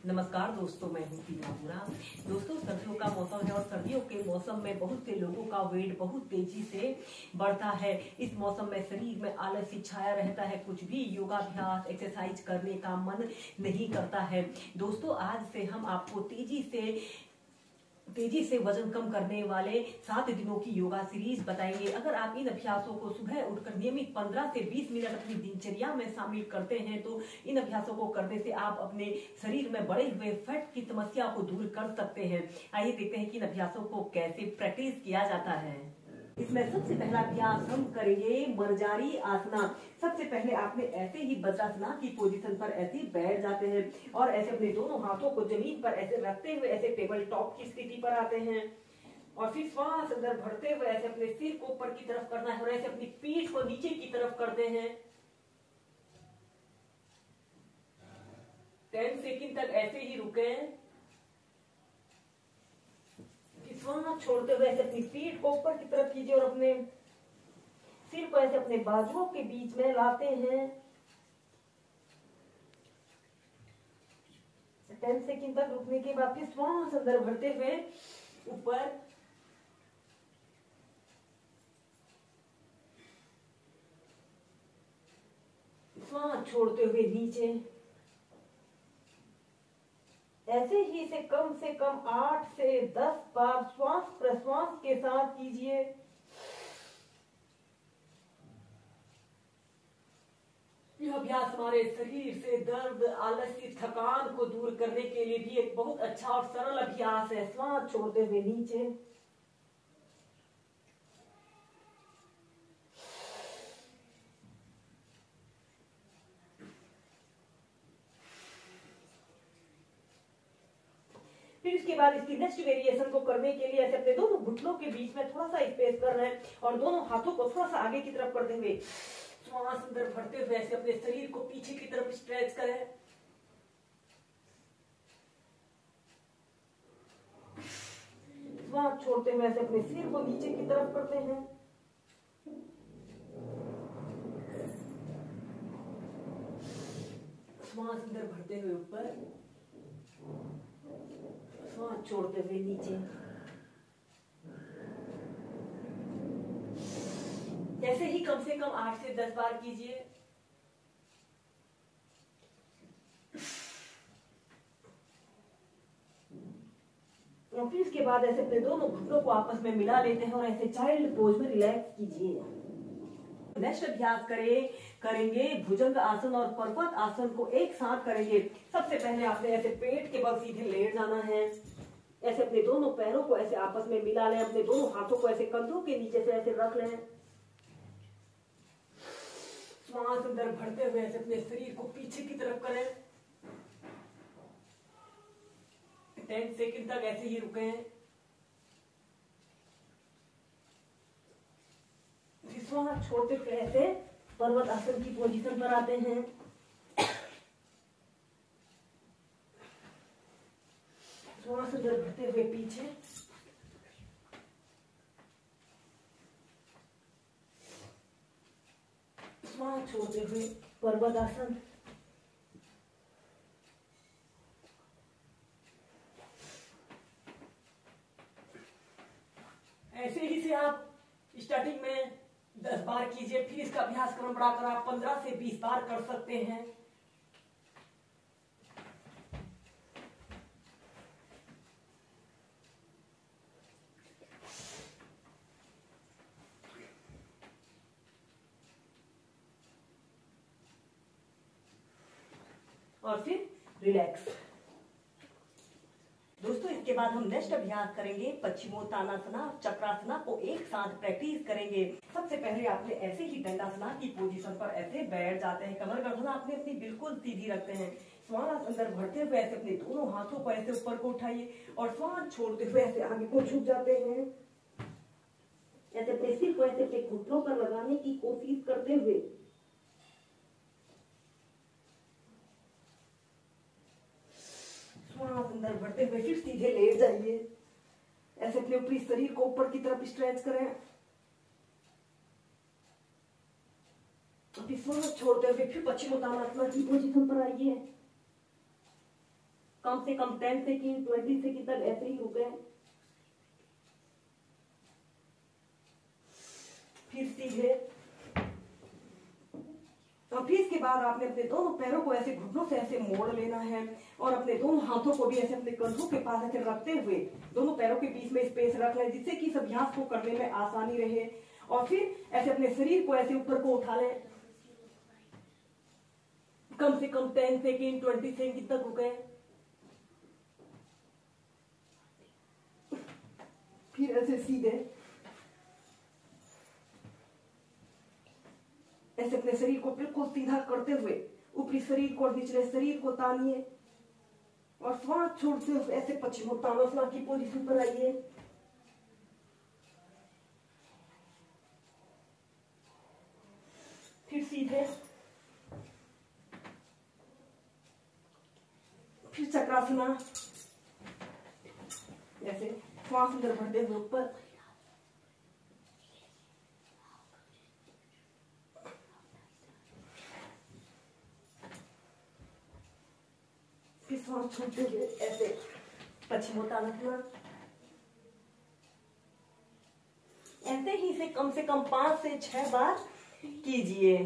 नमस्कार दोस्तों, मैं हूँ पीनापुरा। दोस्तों, सर्दियों का मौसम है और सर्दियों के मौसम में बहुत से लोगों का वेट बहुत तेजी से बढ़ता है। इस मौसम में शरीर में आलस्य छाया रहता है, कुछ भी योगाभ्यास एक्सरसाइज करने का मन नहीं करता है। दोस्तों, आज से हम आपको तेजी से वजन कम करने वाले 7 दिनों की योगा सीरीज बताएंगे। अगर आप इन अभ्यासों को सुबह उठकर नियमित 15 से 20 मिनट अपनी दिनचर्या में शामिल करते हैं तो इन अभ्यासों को करने से आप अपने शरीर में बढ़े हुए फैट की समस्या को दूर कर सकते हैं। आइए देखते हैं कि इन अभ्यासों को कैसे प्रैक्टिस किया जाता है। इसमें सबसे पहला अभ्यास हम करेंगे मर्जारी आसना। सबसे पहले आपने ऐसे ही वज्रासना की पोजीशन पर ऐसे ही बैठ जाते हैं और ऐसे अपने दोनों हाथों को जमीन पर ऐसे रखते हुए ऐसे टेबल टॉप की स्थिति पर आते हैं और फिर श्वास अंदर भरते हुए ऐसे अपने सिर को ऊपर की तरफ करना है और ऐसे अपनी पीठ को नीचे की तरफ करते हैं। 10 सेकंड तक ऐसे ही रुके। श्वास छोड़ते हुए ऐसे अपनी पीठ को ऊपर की तरफ कीजिए और अपने सिर को ऐसे अपने बाजुओं के बीच में लाते हैं। 10 सेकंड तक रुकने के बाद फिर श्वास अंदर भरते हुए ऊपर, श्वास छोड़ते हुए नीचे। ऐसे ही से कम 8 से 10 बार श्वास प्रश्वास के साथ कीजिए। यह अभ्यास हमारे शरीर से दर्द, आलस्य, थकान को दूर करने के लिए भी एक बहुत अच्छा और सरल अभ्यास है। श्वास छोड़ते हुए नीचे। फिर इसके बाद इसकी नेक्स्ट वेरिएशन को करने के लिए ऐसे अपने दोनों घुटनों के बीच में थोड़ा सा स्पेस कर रहे हैं और दोनों हाथों को थोड़ा सा आगे की तरफ करते हुए श्वास अंदर भरते हुए ऐसे अपने शरीर को पीछे की तरफ स्ट्रेच करें। श्वास छोड़ते हुए ऐसे अपने सिर को नीचे की तरफ करते हैं। श्वास अंदर भरते हुए ऊपर, श्वास छोड़ते हुए नीचे। ऐसे ही कम से कम 8 से 10 बार कीजिए। और फिर इसके बाद ऐसे अपने दोनों घुटनों को आपस में मिला लेते हैं और ऐसे चाइल्ड पोज में रिलैक्स कीजिए। नेक्स्ट अभ्यास करेंगे भुजंग आसन और पर्वत आसन को एक साथ करेंगे। सबसे पहले आपने ऐसे पेट के बल सीधे लेट जाना है। ऐसे अपने दोनों पैरों को ऐसे आपस में मिला लें, अपने दोनों हाथों को ऐसे कंधों के नीचे से ऐसे रख लें। श्वास अंदर भरते हुए ऐसे अपने शरीर को पीछे की तरफ करें। 10 सेकंड तक ऐसे ही रुके। श्वास छोड़ते हुए ऐसे पर्वत आसन की पोजीशन पर आते हैं। श्वास अंदर भरते हुए पीछे, श्वास छोड़ते हुए पर्वत आसन। ऐसे ही से आप स्टार्टिंग में 10 बार कीजिए, फिर इसका अभ्यास क्रम बढ़ाकर आप 15 से 20 बार कर सकते हैं। और फिर रिलैक्स। दोस्तों, इसके बाद हम नेक्स्ट अभ्यास करेंगे पश्चिमोत्तानासना, चक्रासना को एक साथ प्रैक्टिस करेंगे। सबसे पहले आपने ऐसे ही दंडासना की पोजीशन पर ऐसे बैठ जाते हैं। कमर गर्दन आपने अपनी बिल्कुल सीधी रखते हैं। श्वास अंदर भरते हुए ऐसे अपने दोनों हाथों को ऐसे ऊपर को उठाइए और श्वास छोड़ते हुए ऐसे आगे को झुक जाते हैं। ऐसे अपने सिर को ऐसे अपने घुटनों पर लगाने की कोशिश करते हुए श्वास अंदर भरते हुए फिर सीधे लेट जाइए। ऐसे अपने ऊपरी शरीर को ऊपर की तरफ स्ट्रेच करें। श्वास छोड़ते हुए फिर पश्चिमोत्तानासना की पोजीशन पर आइए। कम से कम 10 सेकेंड 20 सेकेंड तक ऐसे ही रुके। फिर सीधे। और फिर इसके बाद आपने अपने दोनों पैरों को ऐसे घुटनों से ऐसे मोड़ लेना है और अपने दोनों हाथों को भी ऐसे अपने कंधों के पास ऐसे रखते हुए दोनों पैरों के बीच में स्पेस रखना है, जिससे कि इस अभ्यास को करने में आसानी रहे। और फिर ऐसे अपने शरीर को ऐसे ऊपर को उठा लें, कम से कम 10 सेकेंड 20 सेकेंड तक रुके। फिर ऐसे सीधे ऐसे अपने शरीर को बिल्कुल सीधा करते हुए ऊपरी शरीर को और निचले शरीर को तानिए और श्वास छोड़ते हुए ऐसे पश्चिमोत्तानासना की पोजीशन पर आइए। फिर सीधे। फिर चक्रासना, ऐसे श्वास अंदर भरते हुए ऊपर। फिर श्वास छोड़ते हुए ऐसे पश्चिमोत्तानासना। ऐसे ही से कम 5 से 6 बार कीजिए।